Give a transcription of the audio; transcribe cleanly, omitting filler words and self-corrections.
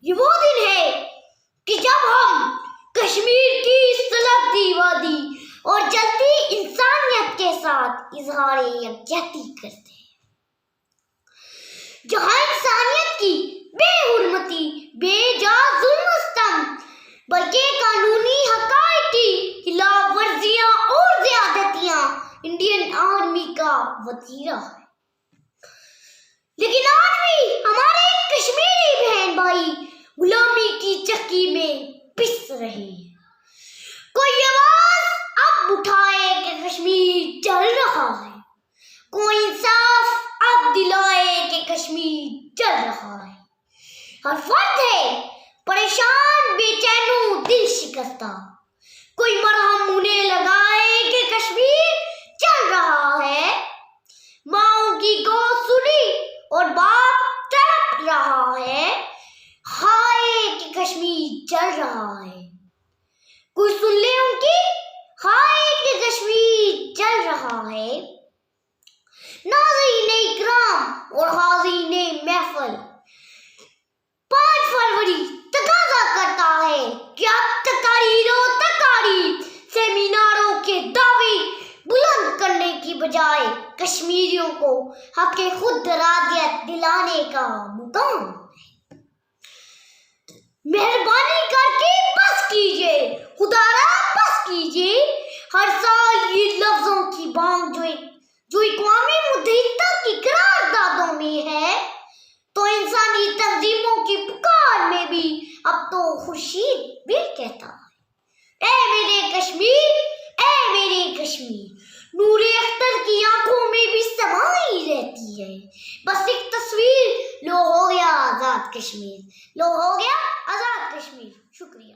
یہ وہ دن ہے کہ جب ہم کشمیر کی سلگتی وادی اور جلتی انسانیت کے ساتھ اظہار یکجہتی کرتے ہیں، جہاں انسانیت کی بے حرمتی، بے جا ظلم و ستم، بلکہ قانونی حقائق کی خلاف ورزیاں اور زیادتیاں انڈین آرمی کا وتیرہ ہے۔ لیکن آج بھی ہمارے کشمیری بہن بھائی غلامی کی چکی میں پس رہے ہیں۔ کوئی آواز اب اٹھائے کہ کشمیر چل رہا ہے، کوئی انصاف اب دلائے کہ کشمیر چل رہا ہے۔ ہر فرد ہے پریشان، بے چین و دل شکستہ، کوئی مرہم انہیں لگائے کہ کشمیر چل رہا ہے۔ ماؤں کی گود سنی اور باپ تڑپ رہا ہے، ہائے کہ کشمیر چل رہا ہے۔ کوئی سن لے ان کی، ہائے کہ کشمیر چل رہا ہے۔ ناظرین اکرام اور حاضرین محفل، 5 فروری تقاضا کرتا ہے کہ اب تقاریر و تقاریر، سیمیناروں کے دعوے بلند کرنے کی بجائے کشمیریوں کو حق خود ارادیت دلانے کا مقام ہے۔ مہربانی کر کے بس کیجیے، خدا را بس کیجیے۔ ہر سال یہ لفظوں کی بانگ جو اقوام متحدہ کی قراردادوں میں ہے، تو انسانی تنظیموں کی پکار میں بھی اب تو خورشید بھی کہتا ہے، اے میرے کشمیر، اے میرے کشمیر۔ نور اختر کی آنکھوں میں بھی سمائی رہتی ہے بس ایک تصویر، لو ہو گیا آزاد کشمیر، لو ہو گیا آزاد کشمیر۔ شکریہ۔